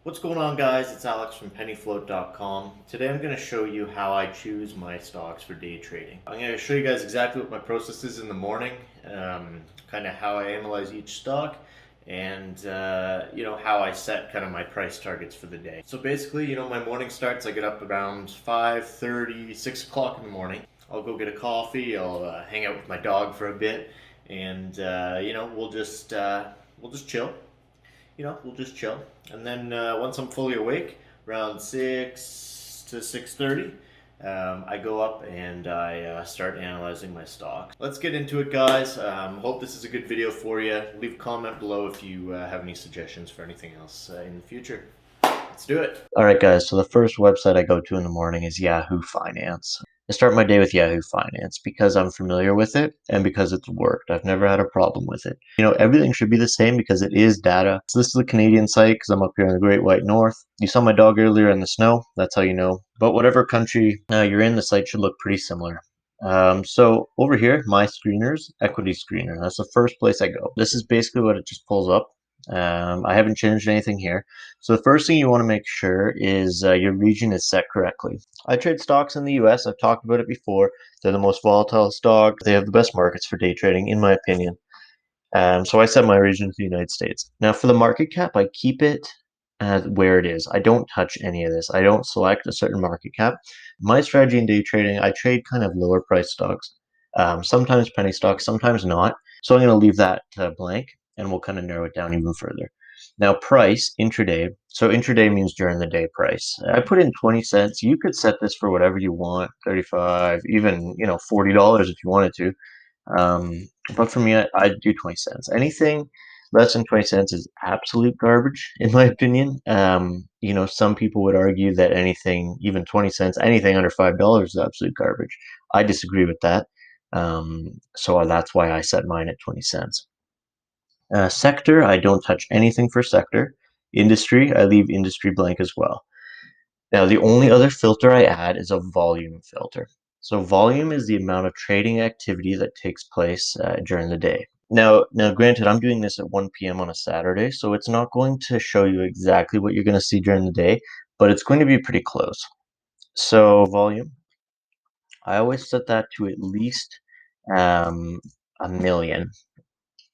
What's going on, guys? It's Alex from pennyfloat.com. Today I'm going to show you how I choose my stocks for day trading. I'm going to show you guys exactly what my process is in the morning, kind of how I analyze each stock, and how I set kind of my price targets for the day. So basically, my morning starts. I get up around 5:30, 6 o'clock in the morning. I'll go get a coffee. I'll hang out with my dog for a bit, and we'll just chill. We'll just chill. And then once I'm fully awake, around 6 to 6:30, I go up and I start analyzing my stock. Let's get into it, guys. Hope this is a good video for you. Leave a comment below if you have any suggestions for anything else in the future. Let's do it. All right, guys. So the first website I go to in the morning is Yahoo Finance. I start my day with Yahoo Finance because I'm familiar with it and because it's worked. I've never had a problem with it. Everything should be the same because it is data. So this is a Canadian site because I'm up here in the Great White North. You saw my dog earlier in the snow. That's how you know. But whatever country you're in, the site should look pretty similar. So over here, my screeners, equity screener. That's the first place I go. This is basically what it just pulls up. I haven't changed anything here. So the first thing you want to make sure is your region is set correctly. I trade stocks in the US. I've talked about it before. They're the most volatile stock. They have the best markets for day trading, in my opinion. So I set my region to the United States. Now for the market cap, I keep it where it is. I don't touch any of this. I don't select a certain market cap. My strategy in day trading, I trade kind of lower price stocks, sometimes penny stocks, sometimes not. So I'm going to leave that blank, and we'll kind of narrow it down even further. Now price, intraday. So intraday means during the day price. I put in 20 cents. You could set this for whatever you want, 35, even, $40 if you wanted to. But for me, I do 20 cents. Anything less than 20 cents is absolute garbage, in my opinion. Some people would argue that anything, even 20 cents, anything under $5 is absolute garbage. I disagree with that. So that's why I set mine at 20 cents. Sector, I don't touch anything for sector. Industry, I leave industry blank as well. Now, the only other filter I add is a volume filter. So volume is the amount of trading activity that takes place during the day. Now, granted, I'm doing this at 1 p.m. on a Saturday, so it's not going to show you exactly what you're going to see during the day, but it's going to be pretty close. So volume, I always set that to at least a million.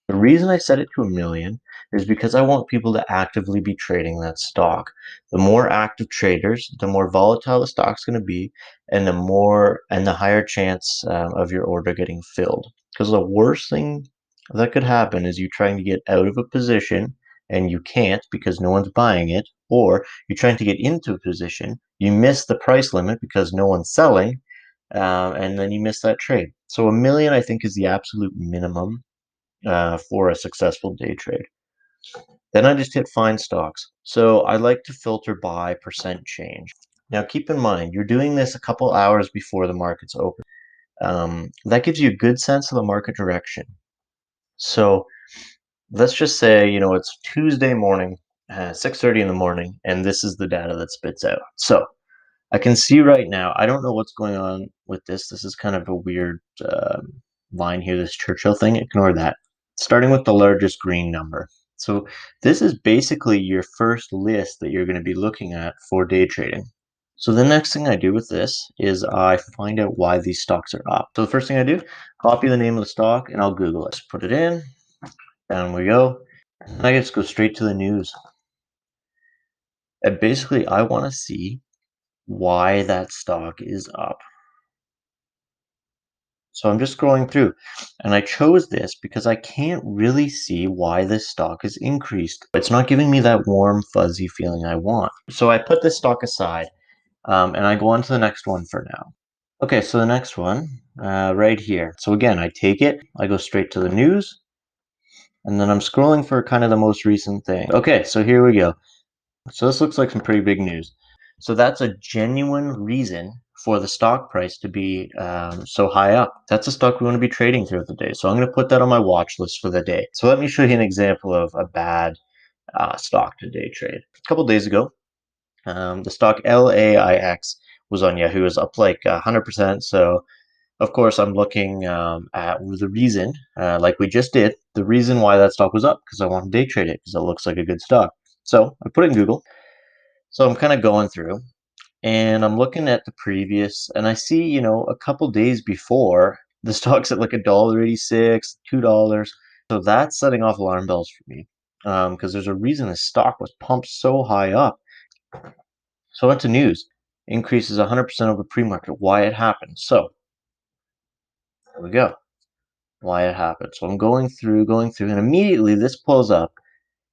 The reason I set it to a million is because I want people to actively be trading that stock. The more active traders, the more volatile the stock's going to be, and the higher chance of your order getting filled. Because the worst thing that could happen is you trying to get out of a position and you can't because no one's buying it, or you're trying to get into a position, you miss the price limit because no one's selling, and then you miss that trade. So a million, I think, is the absolute minimum for a successful day trade. Then I just hit find stocks. So I like to filter by percent change. Now keep in mind, you're doing this a couple hours before the market's open. That gives you a good sense of the market direction. So let's just say, it's Tuesday morning, 6:30 in the morning, and this is the data that spits out. So I can see right now, I don't know what's going on with this. This is kind of a weird line here, this Churchill thing. Ignore that. Starting with the largest green number. So this is basically your first list that you're going to be looking at for day trading. So the next thing I do with this is I find out why these stocks are up. So the first thing I do, copy the name of the stock and I'll Google it. Just put it in, down we go. And I just go straight to the news. And basically I want to see why that stock is up. So I'm just scrolling through, and I chose this because I can't really see why this stock has increased. It's not giving me that warm, fuzzy feeling I want. So I put this stock aside, and I go on to the next one for now. Okay, so the next one, right here. So again, I take it, I go straight to the news, and then I'm scrolling for kind of the most recent thing. Okay, so here we go. So this looks like some pretty big news. So that's a genuine reason for the stock price to be so high up. That's a stock we want to be trading throughout the day. So I'm going to put that on my watch list for the day. So let me show you an example of a bad stock to day trade. A couple days ago, the stock LAIX was on Yahoo. It was up like 100%. So of course, I'm looking at the reason, like we just did, the reason why that stock was up, because I want to day trade it, because it looks like a good stock. So I put it in Google. So I'm kind of going through and I'm looking at the previous, and I see, a couple days before the stock's at like $1.86, $2. So that's setting off alarm bells for me, because there's a reason the stock was pumped so high up. So I went to news, increases 100% over pre-market. Why it happened? So there we go. Why it happened. So I'm going through, and immediately this pulls up.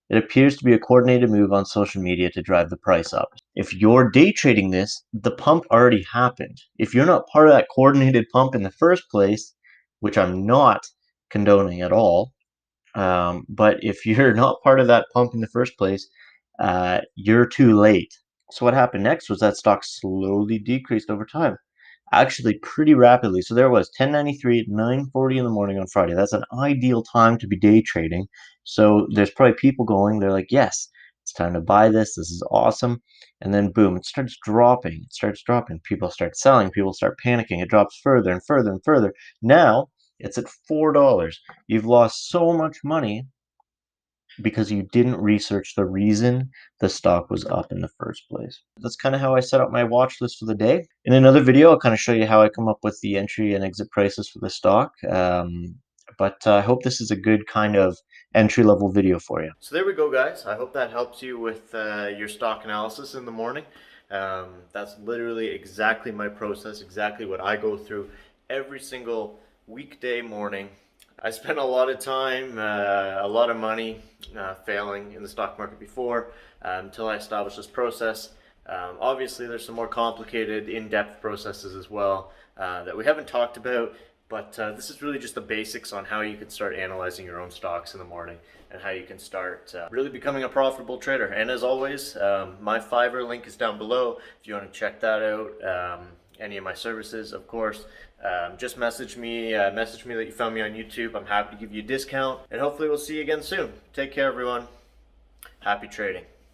It appears to be a coordinated move on social media to drive the price up. If you're day trading this, the pump already happened. If you're not part of that coordinated pump in the first place, which I'm not condoning at all, but if you're not part of that pump in the first place, you're too late. So what happened next was that stock slowly decreased over time, actually pretty rapidly. So there was 1093 at 9:40 in the morning on Friday. That's an ideal time to be day trading. So there's probably people going, they're like, yes, it's time to buy this. This is awesome. And then boom, it starts dropping. It starts dropping. People start selling. People start panicking. It drops further and further and further. Now it's at $4. You've lost so much money because you didn't research the reason the stock was up in the first place. That's kind of how I set up my watch list for the day. In another video, I'll kind of show you how I come up with the entry and exit prices for the stock. But I hope this is a good kind of entry-level video for you. So there we go, guys. I hope that helps you with your stock analysis in the morning. That's literally exactly my process, exactly what I go through every single weekday morning. I spent a lot of time, a lot of money failing in the stock market before until I established this process. Obviously, there's some more complicated, in-depth processes as well that we haven't talked about, but this is really just the basics on how you can start analyzing your own stocks in the morning and how you can start really becoming a profitable trader. And as always, my Fiverr link is down below if you want to check that out. Any of my services, of course. Just message me that you found me on YouTube. I'm happy to give you a discount, and hopefully we'll see you again soon. Take care, everyone. Happy trading.